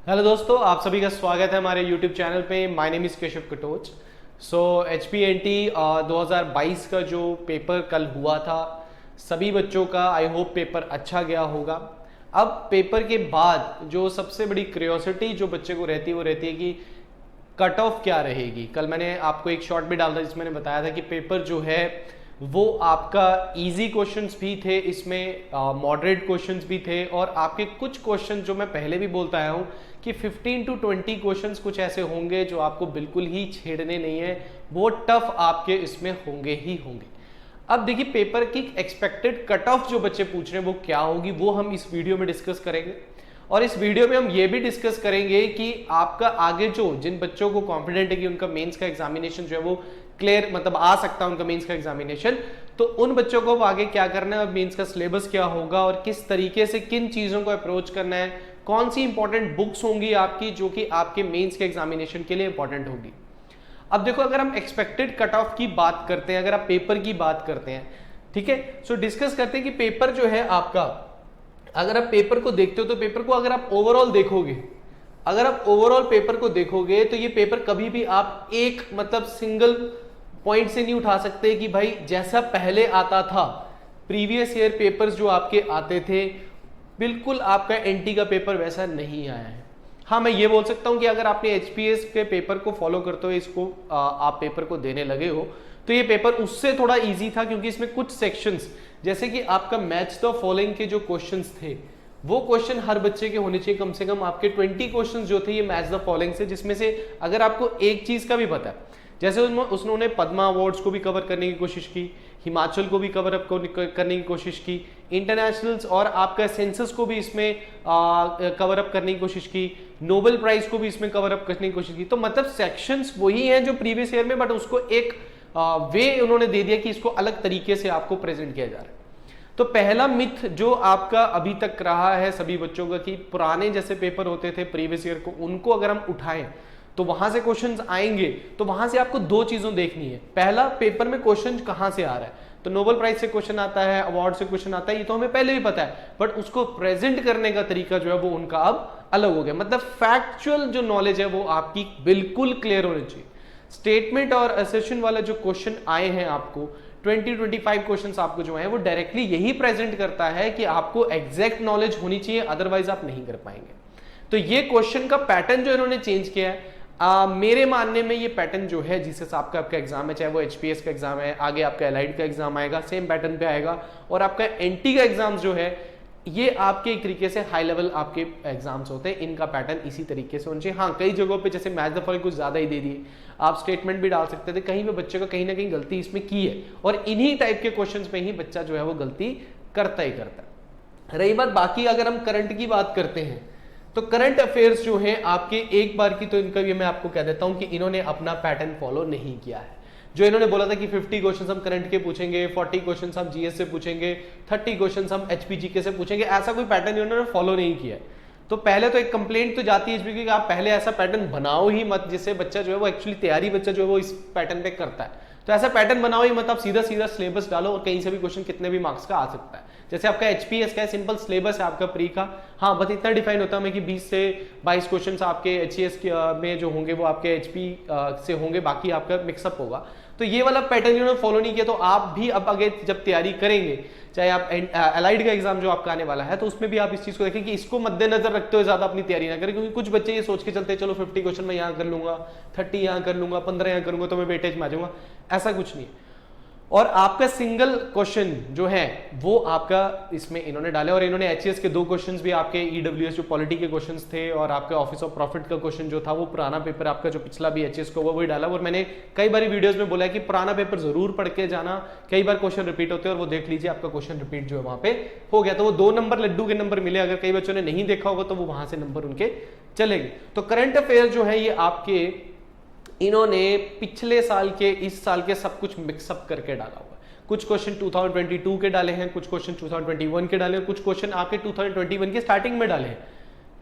Hello दोस्तों, आप सभी का स्वागत है हमारे YouTube चैनल पे। My name is Keshav Katoch. HPNT 2022 का जो पेपर कल हुआ था, सभी बच्चों का आई होप पेपर अच्छा गया होगा। अब पेपर के बाद जो सबसे बड़ी क्यूरियोसिटी जो बच्चे को रहती है वो रहती है कि कट ऑफ क्या रहेगी। कल मैंने आपको एक शॉर्ट भी डाला जिसमें मैंने बताया था कि पेपर जो है वो आपका इजी क्वेश्चंस भी थे, इसमें मॉडरेट क्वेश्चंस भी थे, और आपके कुछ क्वेश्चन जो मैं पहले भी बोलता आया हूं कि 15 to 20 क्वेश्चंस कुछ ऐसे होंगे जो आपको बिल्कुल ही छेड़ने नहीं है, वो टफ आपके इसमें होंगे ही होंगे। अब देखिए, पेपर की एक्सपेक्टेड कट ऑफ जो बच्चे पूछ रहे हैं वो क्या होगी, वो हम इस वीडियो में डिस्कस करेंगे। और इस वीडियो में हम ये भी डिस्कस करेंगे कि आपका आगे जो जिन बच्चों को कॉन्फिडेंट है कि उनका मेंस का एग्जामिनेशन जो है वो क्लियर मतलब आ सकता है उनका मेंस का एग्जामिनेशन, तो उन बच्चों को आगे क्या करना है, मेंस का सिलेबस क्या होगा और किस तरीके से किन चीजों को अप्रोच करना है, कौन सी इंपॉर्टेंट बुक्स होंगी आपकी जो कि आपके मेंस के एग्जामिनेशन के लिए इंपॉर्टेंट होगी। अब देखो, अगर हम एक्सपेक्टेड कट ऑफ की बात करते हैं, अगर आप पेपर की बात करते हैं, ठीक है, सो डिस्कस करते हैं कि पेपर जो है आपका, अगर आप पेपर को देखते हो तो पेपर को अगर आप ओवरऑल देखोगे, अगर आप ओवरऑल पेपर को देखोगे तो ये पेपर कभी भी आप एक मतलब सिंगल पॉइंट से नहीं उठा सकते कि भाई जैसा पहले आता था, प्रीवियस ईयर पेपर्स जो आपके आते थे, बिल्कुल आपका एनटी का पेपर वैसा नहीं आया है। हाँ, मैं ये बोल सकता हूं कि अगर आपने एचपीएस के पेपर को फॉलो करते हो, इसको आप पेपर को देने लगे हो, तो ये पेपर उससे थोड़ा इजी था, क्योंकि इसमें कुछ सेक्शंस जैसे कि आपका मैच द फॉलोइंग के जो क्वेश्चंस थे, वो क्वेश्चन हर बच्चे के होने चाहिए। कम से कम आपके 20 क्वेश्चंस जो थे ये मैच द फॉलोइंग से, जिसमें से अगर आपको एक चीज का भी पता है, जैसे उन्होंने पद्मा अवार्ड्स को भी कवर करने की कोशिश की, हिमाचल को भी कवर अप करने की कोशिश की, इंटरनेशनल्स और आपका सेंसस को भी इसमें कवर अप करने की कोशिश की, नोबेल प्राइज को भी इसमें कवर अप करने की कोशिश की। तो मतलब सेक्शंस वही हैं जो प्रीवियस ईयर में, बट उसको एक वे उन्होंने दे दिया कि इसको अलग तरीके से आपको प्रेजेंट किया जा रहा है। तो पहला मिथ जो आपका अभी तक रहा है सभी बच्चों का कि पुराने जैसे पेपर होते थे प्रीवियस ईयर को, उनको अगर हम उठाएं तो वहां से क्वेश्चंस आएंगे, तो वहां से आपको दो चीजों देखनी है। पहला, पेपर में क्वेश्चन कहां से आ रहा है, तो नोबेल प्राइज से क्वेश्चन आता है, अवार्ड से क्वेश्चन आता है, ये तो हमें पहले भी पता है, बट उसको प्रेजेंट करने का तरीका जो है वो उनका अब अलग हो गया। मतलब फैक्चुअल जो नॉलेज है वो आपकी बिल्कुल क्लियर होनी चाहिए। स्टेटमेंट और असेशन वाला जो क्वेश्चन आए हैं आपको 20-25 क्वेश्चंस आपको जो है वो डायरेक्टली यही प्रेजेंट करता है कि आपको एग्जैक्ट नॉलेज होनी चाहिए, अदरवाइज आप नहीं कर पाएंगे। तो ये क्वेश्चन का पैटर्न जो इन्होंने चेंज किया है, मेरे मानने में ये पैटर्न जो है जिस हिसाब का आपका एग्जाम है, चाहे वो एचपीएस का एग्जाम है, आगे आपका एलाइड का एग्जाम आएगा, सेम पैटर्न पे आएगा, और आपका एनटी का एग्जाम जो है ये आपके एक तरीके से हाई लेवल आपके एग्जाम्स होते हैं, इनका पैटर्न इसी तरीके से होना चाहिए। हाँ, कई जगहों पे जैसे मैच द फॉलोइंग कुछ ज्यादा ही दे दिए, आप स्टेटमेंट भी डाल सकते थे, कहीं पे बच्चे का कहीं ना कहीं गलती इसमें की है, और इन्हीं टाइप के क्वेश्चंस में ही बच्चा जो है वो गलती करता ही करता है। रही बात बाकी, अगर हम करंट की बात करते हैं तो करंट अफेयर्स जो है आपके, एक बार की तो इनका भी मैं आपको कह देता हूं कि इन्होंने अपना पैटर्न फॉलो नहीं किया है। जो इन्होंने बोला था कि 50 क्वेश्चंस हम करंट के पूछेंगे, 40 क्वेश्चंस हम जीएस से पूछेंगे, 30 क्वेश्चंस हम एचपीजीके से पूछेंगे, ऐसा कोई पैटर्न इन्होंने फॉलो नहीं किया है। तो पहले तो एक कंप्लेंट तो जाती है इसमें कि आप पहले ऐसा पैटर्न बनाओ ही मत जिससे बच्चा जो है वो एक्चुअली तैयारी बच्चा जो है वो इस पैटर्न पे करता है। तो ऐसा पैटर्न बनाओ ही मत, आप सीधा सीधा सिलेबस डालो और कहीं से भी क्वेश्चन कितने भी मार्क्स का आ सकता है। जैसे आपका एचपीएस का है, सिंपल सिलेबस है आपका प्री का, हाँ बस इतना डिफाइन होता है कि 20 से 22 क्वेश्चन आपके एचईएस में जो होंगे वो आपके एचपी से होंगे, बाकी आपका मिक्सअप होगा। तो ये वाला पैटर्न इन्होंने फॉलो नहीं किया। तो आप भी अब आगे जब तैयारी करेंगे, चाहे आप एलाइड का एग्जाम जो आपका आने वाला है, तो उसमें भी आप इस चीज को देखें कि इसको मद्देनजर रखते हुए ज्यादा अपनी तैयारी ना करें, क्योंकि कुछ बच्चे ये सोच के चलते हैं चलो 50 क्वेश्चन मैं यहाँ कर लूंगा, 30 यहाँ कर लूंगा, 15 यहाँ करूंगा तो मैं वेटेज में आ जाऊंगा, ऐसा कुछ नहीं है। और आपका सिंगल क्वेश्चन जो है वो आपका इसमें इन्होंने डाले, और इन्होंने एचईएस के 2 क्वेश्चंस भी आपके ईडब्ल्यूएस जो पॉलिटी के क्वेश्चंस थे, और आपके ऑफिस ऑफ प्रॉफिट का क्वेश्चन जो था वो पुराना पेपर आपका जो पिछला भी एचईएस को वही डाला। और मैंने कई बार वीडियोस में बोला है कि पुराना पेपर जरूर पढ़ के जाना, कई बार क्वेश्चन रिपीट होते हैं, और वो देख लीजिए आपका क्वेश्चन रिपीट जो है वहां पे हो गया। तो वो 2 नंबर लड्डू के नंबर मिले, अगर कई बच्चों ने नहीं देखा होगा तो वो वहां से नंबर उनके चलेंगे। तो करंट अफेयर जो है ये आपके इन्होंने पिछले साल के इस साल के सब कुछ मिक्सअप करके डाला हुआ है। कुछ क्वेश्चन 2022 के डाले हैं, कुछ क्वेश्चन 2021 के डाले हैं, कुछ क्वेश्चन आपके 2021 के स्टार्टिंग में डाले हैं।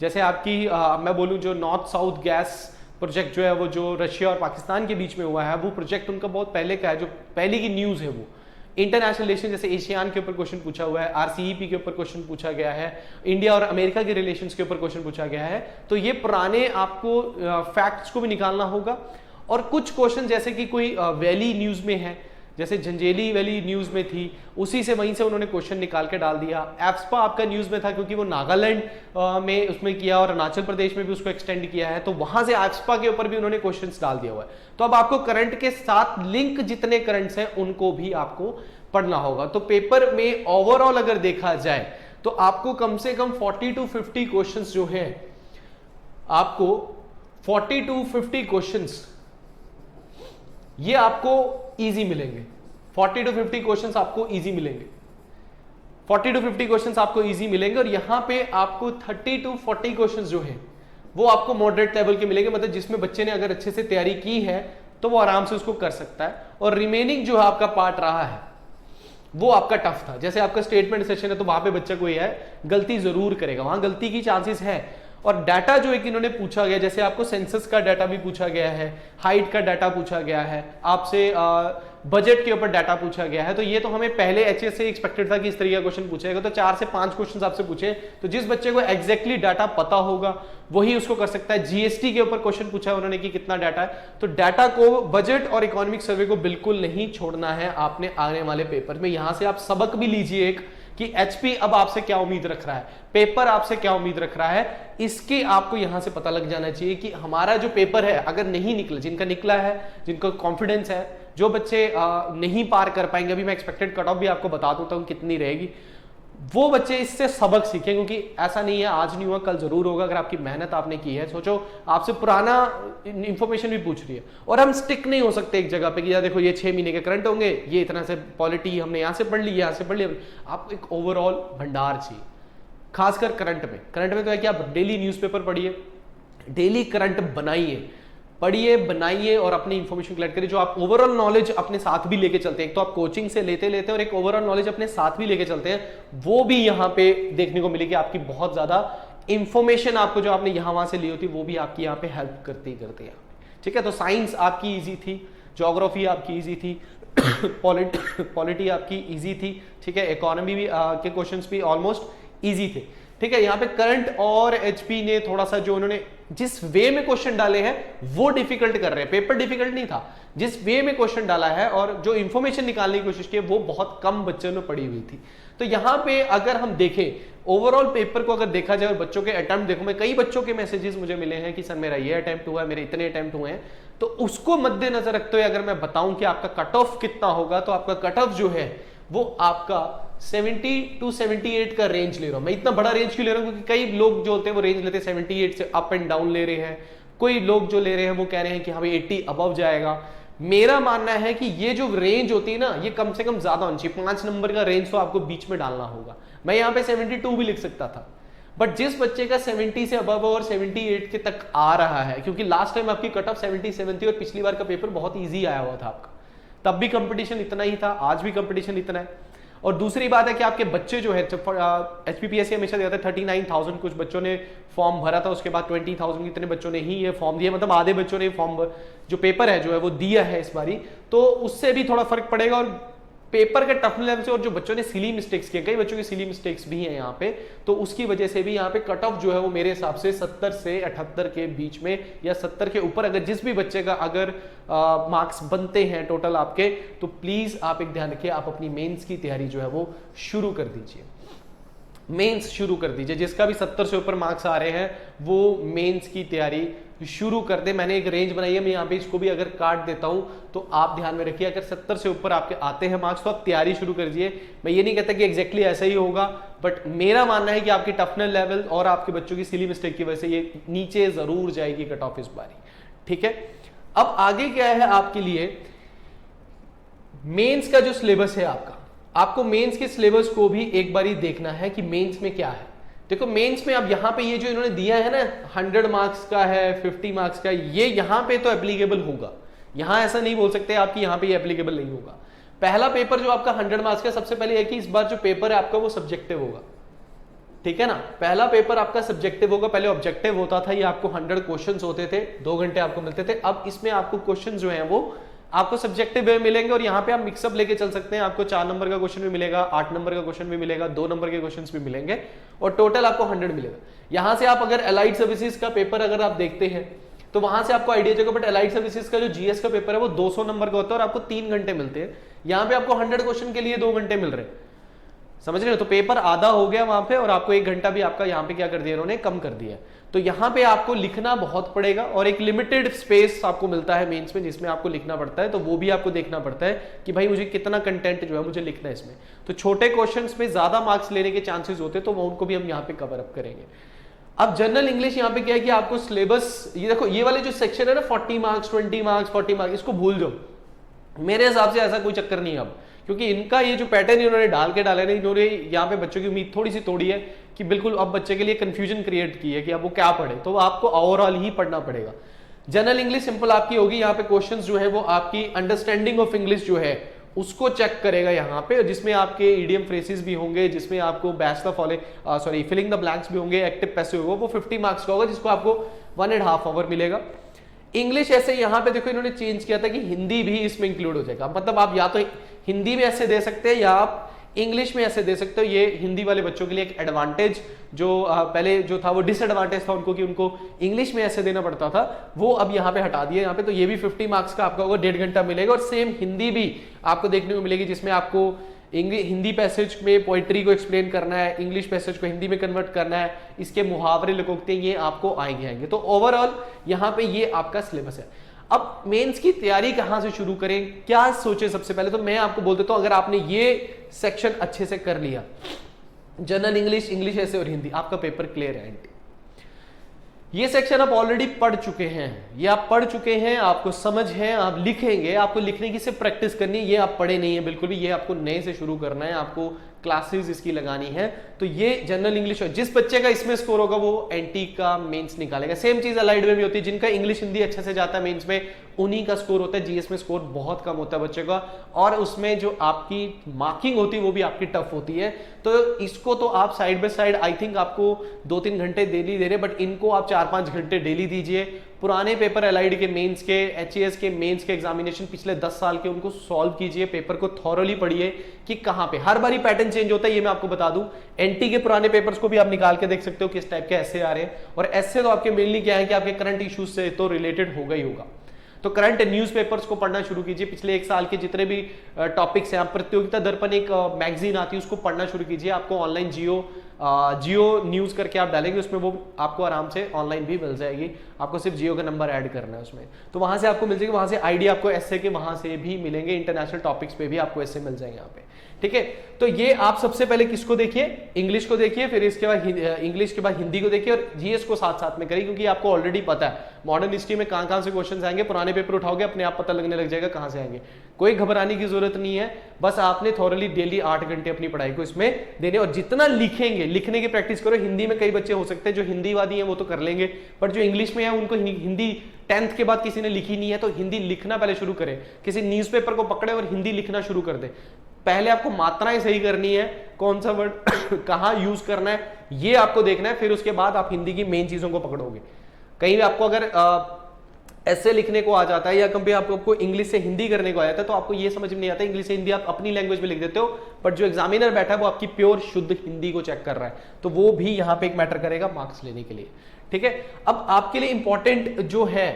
जैसे आपकी मैं बोलूं जो नॉर्थ साउथ गैस प्रोजेक्ट जो है वो जो रशिया और पाकिस्तान के बीच में हुआ है, वो प्रोजेक्ट उनका बहुत पहले का है, जो पहले की न्यूज़ है वो इंटरनेशनल रिलेशन जैसे एशियान के ऊपर क्वेश्चन पूछा हुआ है, आरसीईपी के ऊपर क्वेश्चन पूछा गया है, इंडिया और अमेरिका के रिलेशंस के ऊपर क्वेश्चन पूछा गया है। तो ये पुराने आपको फैक्ट्स को भी निकालना होगा। और कुछ क्वेश्चन जैसे कि कोई वैली न्यूज में है, जैसे झंझेली वैली न्यूज में थी, उसी से वहीं से उन्होंने क्वेश्चन निकाल के डाल दिया। एप्सपा आपका न्यूज में था क्योंकि वो नागालैंड में उसमें किया और अरुणाचल प्रदेश में भी उसको एक्सटेंड किया है, तो वहां से एप्सपा के ऊपर भी उन्होंने क्वेश्चंस डाल दिया हुआ है। तो अब आपको करंट के साथ लिंक जितने करंट्स हैं उनको भी आपको पढ़ना होगा। तो पेपर में ओवरऑल अगर देखा जाए तो आपको कम से कम 40 to 50 क्वेश्चंस जो है, आपको 40 to 50 क्वेश्चंस ये आपको इजी मिलेंगे। 40 to 50 क्वेश्चंस आपको इजी मिलेंगे, 40 to 50 क्वेश्चंस आपको इजी मिलेंगे। और यहां पे आपको 30 to 40 क्वेश्चंस जो है वो आपको मॉडरेट लेवल के मिलेंगे, मतलब जिसमें बच्चे ने अगर अच्छे से तैयारी की है तो वो आराम से उसको कर सकता है। और रिमेनिंग जो आपका पार्ट रहा है वो आपका टफ था। जैसे आपका स्टेटमेंट सेशन है तो वहां पे बच्चा कोई है गलती जरूर करेगा, वहां गलती की चांसेस है। और डाटा जो एक इन्होंने पूछा गया, जैसे आपको सेंसस का डाटा भी पूछा गया है, हाइट का डाटा पूछा गया है, आपसे बजट के ऊपर डाटा पूछा गया है, तो ये तो हमें पहले एचएस से एक्सपेक्टेड था कि इस तरह का क्वेश्चन पूछेगा। तो 4 से 5 क्वेश्चन आपसे पूछे तो जिस बच्चे को एग्जैक्टली डाटा पता होगा वही उसको कर सकता है। जीएसटी के ऊपर क्वेश्चन पूछा है उन्होंने कि कितना डाटा है, तो डाटा को, बजट और इकोनॉमिक सर्वे को बिल्कुल नहीं छोड़ना है आपने आने वाले पेपर में। यहां से आप सबक भी लीजिए एक कि एचपी अब आपसे क्या उम्मीद रख रहा है, पेपर आपसे क्या उम्मीद रख रहा है, इसके आपको यहां से पता लग जाना चाहिए कि हमारा जो पेपर है अगर नहीं निकला, जिनका निकला है, जिनको कॉन्फिडेंस है, जो बच्चे नहीं पार कर पाएंगे, अभी मैं एक्सपेक्टेड कट ऑफ भी आपको बता दूंगा कितनी रहेगी, वो बच्चे इससे सबक सीखें। क्योंकि ऐसा नहीं है आज नहीं हुआ कल जरूर होगा अगर आपकी मेहनत आपने की है। सोचो आपसे पुराना इंफॉर्मेशन भी पूछ रही है और हम स्टिक नहीं हो सकते एक जगह पे कि यार देखो ये 6 महीने के करंट होंगे, ये इतना से पॉलिटी हमने यहाँ से पढ़ ली, यहाँ से पढ़ ली। आपको एक ओवरऑल भंडार चाहिए, खासकर करंट में। करंट में तो है कि आप डेली न्यूज़पेपर पढ़िए, डेली करंट बनाइए, पढ़िए, बनाइए और अपनी इंफॉर्मेशन कलेक्ट करिए। जो आप ओवरऑल नॉलेज अपने साथ भी लेके चलते हैं, एक तो आप कोचिंग से लेते लेते हैं और एक ओवरऑल नॉलेज अपने साथ भी लेके चलते हैं, वो भी यहाँ पे देखने को मिलेगी। आपकी बहुत ज्यादा इंफॉर्मेशन आपको जो आपने यहाँ वहां से ली होती है वो भी आपकी यहाँ पे हेल्प करती करते हैं। ठीक है, तो साइंस आपकी ईजी थी, ज्योग्राफी आपकी ईजी थी, पॉलिटी आपकी ईजी थी। ठीक है, इकोनॉमी भी के क्वेश्चंस भी ऑलमोस्ट ईजी थे। ठीक है, यहाँ पे करंट और एचपी ने थोड़ा सा जो उन्होंने जिस वे में क्वेश्चन डाले हैं वो डिफिकल्ट कर रहे हैं। पेपर डिफिकल्ट नहीं था, जिस वे में क्वेश्चन डाला है और जो इंफॉर्मेशन निकालने की कोशिश की वो बहुत कम बच्चों ने पढ़ी हुई थी। तो यहाँ पे अगर हम देखें ओवरऑल पेपर को अगर देखा जाए और बच्चों के अटेम्प्ट देखो, मैं कई बच्चों के मैसेजेस मुझे मिले हैं कि सर मेरा ये अटेम्प्ट हुआ है, मेरे इतने अटेम्प्ट हुए हैं, तो उसको मद्देनजर रखते हुए अगर मैं बताऊं कि आपका कट ऑफ कितना होगा, तो आपका कट ऑफ जो है वो आपका 70 to 78 का रेंज ले रहा हूं। मैं इतना बड़ा रेंज क्यों ले रहा हूं क्योंकि कई लोग जो होते हैं वो रेंज लेते हैं 78 से अप एंड डाउन ले रहे हैं, कोई लोग जो ले रहे हैं वो कह रहे हैं कि हाँ भाई 80 अबव जाएगा। मेरा मानना है कि ये जो रेंज होती है ना ये कम से कम ज्यादा होनी चाहिए। 5 नंबर का रेंज तो आपको बीच में डालना होगा। मैं यहाँ पे 72 भी लिख सकता था, बट जिस बच्चे का 70 से अबव और 78 के तक आ रहा है, क्योंकि लास्ट टाइम आपकी कट ऑफ 77 थी और पिछली बार का पेपर बहुत ईजी आया हुआ था आपका, तब भी कंपटीशन इतना ही था, आज भी कंपटीशन इतना है। और दूसरी बात है कि आपके बच्चे जो है एचपीपीएससी हमेशा देता है 39,000 कुछ बच्चों ने फॉर्म भरा था, उसके बाद 20,000 इतने बच्चों ने ही ये फॉर्म दिया, मतलब आधे बच्चों ने फॉर्म जो पेपर है जो है वो दिया है इस बारी, तो उससे भी थोड़ा फर्क पड़ेगा। और पेपर के टफ लेवल से और जो बच्चों ने सिली मिस्टेक्स किए, कई बच्चों की सिली मिस्टेक्स भी हैं यहाँ पे, तो उसकी वजह से भी यहाँ पे कट ऑफ जो है वो मेरे हिसाब से 70 से 78 के बीच में या 70 के ऊपर अगर जिस भी बच्चे का अगर मार्क्स बनते हैं टोटल आपके, तो प्लीज आप एक ध्यान रखिए, आप अपनी मेंस की तैयारी जो है वो शुरू कर दीजिए। मेंस शुरू कर दीजिए, जिसका भी 70 से ऊपर मार्क्स आ रहे हैं वो मेंस की तैयारी शुरू कर दे। मैंने एक रेंज बनाई है, मैं यहाँ पे इसको भी अगर काट देता हूं तो आप ध्यान में रखिए, अगर 70 से ऊपर आपके आते हैं मार्क्स तो आप तैयारी शुरू कर दीजिए। मैं ये नहीं कहता कि एग्जैक्टली ऐसा ही होगा, बट मेरा मानना है कि आपकी टफनेस लेवल और आपके बच्चों की सिली मिस्टेक की वजह से ये नीचे जरूर जाएगी कट ऑफ इस बारी। ठीक है, अब आगे क्या है आपके लिए, मेंस का जो सिलेबस है आपको मेंस के सिलेबस को भी एक बार देखना है कि मेंस में क्या है। देखो मेंस में अब यहाँ पे ये जो इन्होंने दिया है ना 100 मार्क्स का है, 50 मार्क्स का, ये यहाँ पे तो एप्लीकेबल होगा, यहाँ ऐसा नहीं बोल सकते आप कि यहाँ पे ये एप्लीकेबल नहीं होगा। पहला पेपर जो आपका 100 मार्क्स का, सबसे पहले है कि इस बार जो पेपर है आपका वो सब्जेक्टिव होगा। ठीक है ना, पहला पेपर आपका सब्जेक्टिव होगा, पहले ऑब्जेक्टिव होता था, ये आपको 100 क्वेश्चंस होते थे, 2 घंटे आपको मिलते थे। अब इसमें आपको क्वेश्चन जो है वो आपको सब्जेक्टिव वे मिलेंगे और यहाँ पे आप मिक्सअप लेके चल सकते हैं। आपको 4 नंबर का क्वेश्चन भी मिलेगा, 8 नंबर का क्वेश्चन भी मिलेगा, 2 नंबर के क्वेश्चन भी मिलेंगे और टोटल आपको 100 मिलेगा। यहाँ से आप अगर अलाइड सर्विसेज का पेपर अगर आप देखते हैं तो वहां से आपको आइडिया जाएगा, बट अलाइड सर्विसेज का जो जीएस का पेपर है वो 200 नंबर का होता है और आपको 3 घंटे मिलते हैं। यहाँ पे आपको 100 क्वेश्चन के लिए 2 घंटे मिल रहे हैं, समझ रहे हो? तो पेपर आधा हो गया वहां पे और आपको 1 घंटा भी आपका यहाँ पे क्या कर दिया इन्होंने, कम कर दिया। तो यहाँ पे आपको लिखना बहुत पड़ेगा और एक लिमिटेड स्पेस आपको मिलता है मेंस में जिसमें आपको लिखना पड़ता है, तो वो भी आपको देखना पड़ता है कि भाई मुझे कितना कंटेंट जो है मुझे लिखना है इसमें। तो छोटे क्वेश्चंस पे ज्यादा मार्क्स लेने के चांसेस होते हैं, तो वो उनको भी हम यहाँ पे कवर अप करेंगे। अब जनरल इंग्लिश यहाँ पे क्या है कि आपको सिलेबस, ये देखो ये वाले जो सेक्शन है ना 40 मार्क्स 20 मार्क्स 40 मार्क्स, इसको भूल जाओ। मेरे हिसाब से ऐसा कोई चक्कर नहीं है अब, क्योंकि इनका ये जो पैटर्न इन्होंने डाल के डाला है, इन्होंने यहाँ पे बच्चों की उम्मीद थोड़ी सी तोड़ी है कि बिल्कुल अब बच्चे के लिए कंफ्यूजन क्रिएट की है कि अब वो क्या पढ़े, तो आपको ओवरऑल ही पढ़ना पड़ेगा। जनरल इंग्लिश सिंपल आपकी होगी, यहाँ पे क्वेश्चंस जो है वो आपकी अंडरस्टैंडिंग ऑफ इंग्लिश जो है उसको चेक करेगा यहाँ पे, जिसमें आपके इडियम फ्रेसेस भी होंगे, जिसमें आपको match the following sorry filling the blanks भी होंगे, एक्टिव पैसिव होगा, वो 50 मार्क्स का होगा जिसको आपको 1.5 आवर मिलेगा। इंग्लिश ऐसे यहाँ पे देखो इन्होंने चेंज किया था कि हिंदी भी इसमें इंक्लूड हो जाएगा, मतलब आप या तो हिंदी में ऐसे दे सकते हैं या आप इंग्लिश में ऐसे दे सकते हो। ये हिंदी वाले बच्चों के लिए एक एडवांटेज, जो पहले जो था वो डिसएडवांटेज था उनको कि उनको इंग्लिश में ऐसे देना पड़ता था, वो अब यहाँ पे हटा दिया यहाँ पे। तो ये भी 50 मार्क्स का आपका होगा, 1.5 घंटा मिलेगा। और सेम हिंदी भी आपको देखने को मिलेगी जिसमें आपको हिंदी पैसेज में पोइट्री को एक्सप्लेन करना है, इंग्लिश पैसेज को हिंदी में कन्वर्ट करना है, इसके मुहावरे लिखोगते ये आपको आएंगे। तो ओवरऑल यहाँ पे ये आपका सिलेबस है। अब मेंस की तैयारी कहां से शुरू करें, क्या सोचे? सबसे पहले तो मैं आपको बोल देता हूं, अगर आपने ये सेक्शन अच्छे से कर लिया, जनरल इंग्लिश, इंग्लिश ऐसे और हिंदी, आपका पेपर क्लियर है। ये सेक्शन आप ऑलरेडी पढ़ चुके हैं, ये आप पढ़ चुके हैं, आपको समझ है, आप लिखेंगे, आपको लिखने की सिर्फ प्रैक्टिस करनी है। ये आप पढ़े नहीं है बिल्कुल भी, ये आपको नए से शुरू करना है, आपको क्लासेस इसकी लगानी है। तो ये जनरल इंग्लिश, जिस बच्चे का इसमें स्कोर होगा वो एनटी का मेंस निकालेगा। सेम चीज अलाइड में भी होती है, जिनका इंग्लिश हिंदी अच्छे से जाता है मेंस में उन्हीं का स्कोर होता है। जीएस में स्कोर बहुत कम होता है बच्चे का, और उसमें जो आपकी मार्किंग होती है वो भी आपकी टफ होती है। तो इसको तो आप side by side I think आपको 2-3 घंटे डेली दे रहे, बट इनको आप 4-5 घंटे डेली दीजिए। पुराने पेपर एलाइड के मेंस के, एचएएस के मेंस के एग्जामिनेशन पिछले 10 साल के, उनको सॉल्व कीजिए, पेपर को थॉरोली पढ़िए कि कहां पे हर बारी पैटर्न चेंज होता है। ये मैं आपको बता दूं, एनटी के पुराने पेपर्स को भी आप निकाल के देख सकते हो किस टाइप के ऐसे आ रहे हैं। और ऐसे तो आपके मेनली क्या है कि आपके करंट इश्यूज से तो रिलेटेड होगा ही होगा। तो करंट न्यूज़पेपर्स को पढ़ना शुरू कीजिए, पिछले 1 साल के जितने भी टॉपिक्स हैं। आप प्रतियोगिता दर्पण एक मैगजीन आती है, उसको पढ़ना शुरू कीजिए। आपको ऑनलाइन जियो न्यूज करके आप डालेंगे उसमें, वो आपको आराम से ऑनलाइन भी मिल जाएगी। आपको सिर्फ जियो का नंबर ऐड करना है उसमें, तो वहां से आपको मिल जाएगी। वहां से आइडिया आपको ऐसे के वहां से भी मिलेंगे, इंटरनेशनल टॉपिक्स पे भी आपको ऐसे मिल जाएंगे यहाँ पे, ठीक है। तो ये आप सबसे पहले किसको देखिए, इंग्लिश को देखिए, फिर इसके बाद इंग्लिश के बाद हिंदी को देखिए और जीएस को साथ साथ में करिए, क्योंकि आपको ऑलरेडी पता है मॉडर्न हिस्ट्री में कहां से क्वेश्चन आएंगे। पुराने पेपर उठाओगे अपने आप पता लगने लग जाएगा कहां से आएंगे, कोई घबराने की जरूरत नहीं है। बस आपने थॉरली डेली 8 घंटे अपनी पढ़ाई को इसमें देने, और जितना लिखेंगे, लिखने की प्रैक्टिस करो। हिंदी में कई बच्चे हो सकते हैं जो हिंदीवादी हैं वो तो कर लेंगे, बट जो इंग्लिश में है उनको हिंदी 10th के बाद किसी ने लिखी नहीं है, तो हिंदी लिखना पहले शुरू करें। किसी न्यूज़पेपर को पकड़े और हिंदी लिखना शुरू कर दे। पहले आपको मात्राएं सही करनी है, कौन सा वर्ड कहां यूज करना है ये आपको देखना है, फिर उसके बाद आप हिंदी की मेन चीजों को पकड़ोगे। कहीं भी आपको अगर ऐसे लिखने को आ जाता है या कभी आपको इंग्लिश से हिंदी करने को आ जाता है, तो आपको ये समझ में नहीं आता। इंग्लिश से हिंदी आप अपनी लैंग्वेज में लिख देते हो, बट जो एग्जामिनर बैठा है वो आपकी प्योर शुद्ध हिंदी को चेक कर रहा है, तो वो भी यहाँ पे एक मैटर करेगा मार्क्स लेने के लिए, ठीक है। अब आपके लिए इंपॉर्टेंट जो है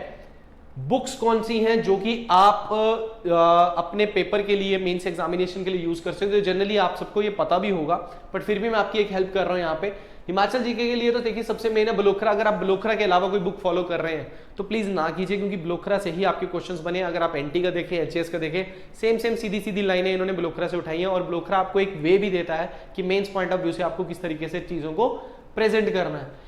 बुक्स कौन सी हैं जो कि आप अपने पेपर के लिए, मेंस एग्जामिनेशन के लिए यूज कर सकते हो। जनरली आप सबको ये पता भी होगा, बट फिर भी मैं आपकी एक हेल्प कर रहा हूं यहाँ पे। हिमाचल जीके के लिए तो देखिए सबसे मेन है ब्लोखरा। अगर आप ब्लोखरा के अलावा कोई बुक फॉलो कर रहे हैं तो प्लीज ना कीजिए, क्योंकि ब्लोखरा से ही आपके क्वेश्चंस बने। अगर आप एनटी का देखें, एचएस का देखें, सेम सीधी सीधी लाइनें इन्होंने ब्लोखरा से उठाई हैं, और ब्लोखरा आपको एक वे भी देता है कि मेंस पॉइंट ऑफ व्यू से आपको किस तरीके से चीजों को प्रेजेंट करना है।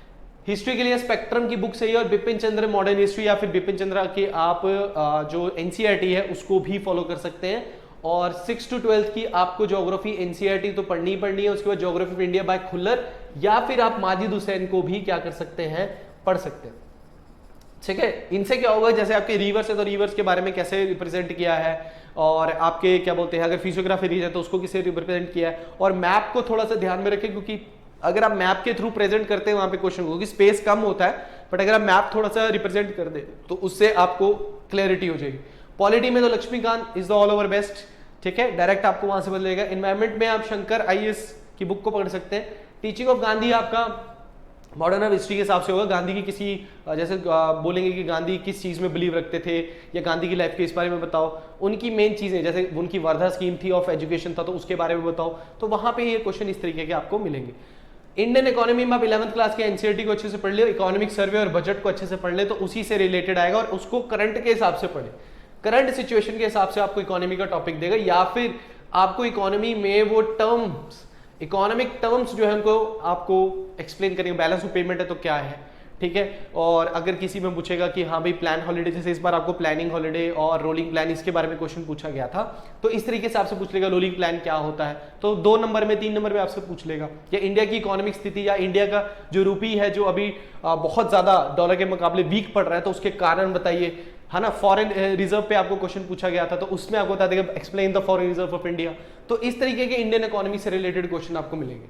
हिस्ट्री के लिए स्पेक्ट्रम की बुक सही है, और बिपिन चंद्र मॉडर्न हिस्ट्री या फिर बिपिन चंद्र की आप जो एनसीईआरटी है उसको भी फॉलो कर सकते हैं। और 6 to 12 की आपको ज्योग्राफी एनसीईआरटी तो पढ़नी ही पढ़नी है। उसके बाद geography of India by Khullar, या फिर आप माजिद हुसैन को भी क्या कर सकते हैं, पढ़ सकते हैं, ठीक है। इनसे क्या होगा, जैसे आपके रिवर्स है तो रिवर्स के बारे में कैसे रिप्रेजेंट किया है, और आपके क्या बोलते हैं अगर फिजियोग्राफी रीज है तो उसको किसे रिप्रेजेंट किया है। और मैप को थोड़ा सा ध्यान में रखें, क्योंकि अगर आप मैप के थ्रू प्रेजेंट करते हैं वहां पे क्वेश्चन, क्योंकि स्पेस कम होता है, बट अगर आप मैप थोड़ा सा रिप्रेजेंट कर दे तो उससे आपको क्लैरिटी हो जाएगी। पॉलिटी में तो Laxmikanth is the all over best, ठीक है, डायरेक्ट आपको वहां से बदलेगा। एनवायरमेंट में आप शंकर IAS की बुक को पढ़ सकते हैं। टीचिंग ऑफ गांधी आपका मॉडर्न ऑफ हिस्ट्री के हिसाब से होगा। गांधी की किसी जैसे बोलेंगे कि गांधी किस चीज में बिलीव रखते थे या गांधी की लाइफ के इस बारे में बताओ, उनकी मेन चीजें जैसे उनकी वर्धा स्कीम थी ऑफ एजुकेशन था तो उसके बारे में बताओ, तो वहां पे ये क्वेश्चन इस तरीके के आपको मिलेंगे। इंडियन इकोनॉमी में आप 11th क्लास के एनसीईआरटी को अच्छे से पढ़ ले, इकोनॉमिक सर्वे और बजट को अच्छे से पढ़ ले, तो उसी से रिलेटेड आएगा और उसको करंट के हिसाब से पढ़े, करंट सिचुएशन के हिसाब से आपको इकोनॉमी का टॉपिक देगा, या फिर आपको इकोनॉमी में वो टर्म्स, इकोनॉमिक टर्म्स जो है उनको आपको एक्सप्लेन करेंगे। बैलेंस ऑफ पेमेंट है तो क्या है, ठीक है। और अगर किसी में पूछेगा कि हाँ भाई प्लान हॉलिडे, जैसे इस बार आपको प्लानिंग हॉलिडे और रोलिंग प्लान इसके बारे में क्वेश्चन पूछा गया था, तो इस तरीके से आपसे पूछ लेगा रोलिंग प्लान क्या होता है, तो 2 नंबर में 3 नंबर में आपसे पूछ लेगा। या इंडिया की इकोनॉमिक स्थिति, या इंडिया का जो रूपी है जो अभी बहुत ज्यादा डॉलर के मुकाबले वीक पड़ रहा है, तो उसके कारण बताइए, है ना। फॉरेन रिजर्व पे आपको क्वेश्चन पूछा गया था, तो उसमें आपको बता देगा explain the foreign reserve of India. तो इस तरीके के इंडियन इकोनॉमी से रिलेटेड क्वेश्चन आपको मिलेंगे।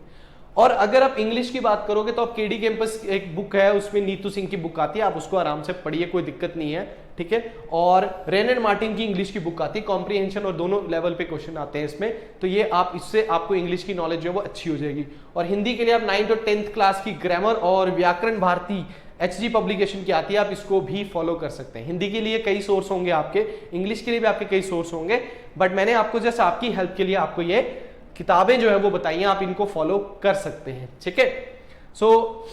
और अगर आप इंग्लिश की बात करोगे तो आप केडी कैंपस एक बुक है, उसमें नीतू सिंह की बुक आती है, आप उसको आराम से पढ़िए, कोई दिक्कत नहीं है, ठीक है। और रेन एंड मार्टिन की इंग्लिश की बुक आती है, कॉम्प्रिहेंशन और दोनों लेवल पे क्वेश्चन आते हैं इसमें, तो ये आप इससे आपको इंग्लिश की नॉलेज जो है वो अच्छी हो जाएगी। और हिंदी के लिए आप 9th और 10th क्लास की ग्रामर और व्याकरण भारती HG पब्लिकेशन की आती है, आप इसको भी फॉलो कर सकते हैं। हिंदी के लिए कई सोर्स होंगे आपके, इंग्लिश के लिए भी आपके कई सोर्स होंगे, बट मैंने आपको जस्ट आपकी हेल्प के लिए आपको ये किताबें जो है वो बताइए, आप इनको फॉलो कर सकते हैं, ठीक है। सो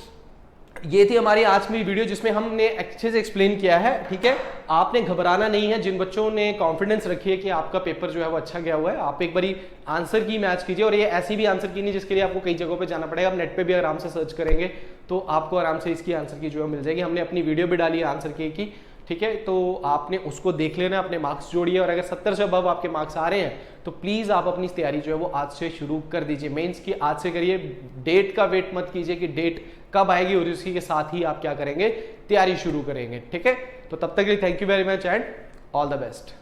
ये थी हमारी आज की वीडियो जिसमें हमने अच्छे से एक्सप्लेन किया है, ठीक है। आपने घबराना नहीं है, जिन बच्चों ने कॉन्फिडेंस रखी है कि आपका पेपर जो है वो अच्छा गया हुआ है, आप एक बारी आंसर की मैच कीजिए। और ये ऐसी भी आंसर की नहीं जिसके लिए आपको कई जगहों पे जाना पड़ेगा, आप नेट पे भी आराम से सर्च करेंगे तो आपको आराम से इसकी आंसर की जो है मिल जाएगी। हमने अपनी वीडियो भी डाली है आंसर की, ठीक है, तो आपने उसको देख लेना, अपने मार्क्स जोड़िए, और अगर 70 से अबव आपके मार्क्स आ रहे हैं तो प्लीज आप अपनी तैयारी जो है वो आज से शुरू कर दीजिए। मेंस की आज से करिए, डेट का वेट मत कीजिए कि डेट कब आएगी, और उसी के साथ ही आप क्या करेंगे, तैयारी शुरू करेंगे, ठीक है। तो तब तक के लिए thank you very much and all the best.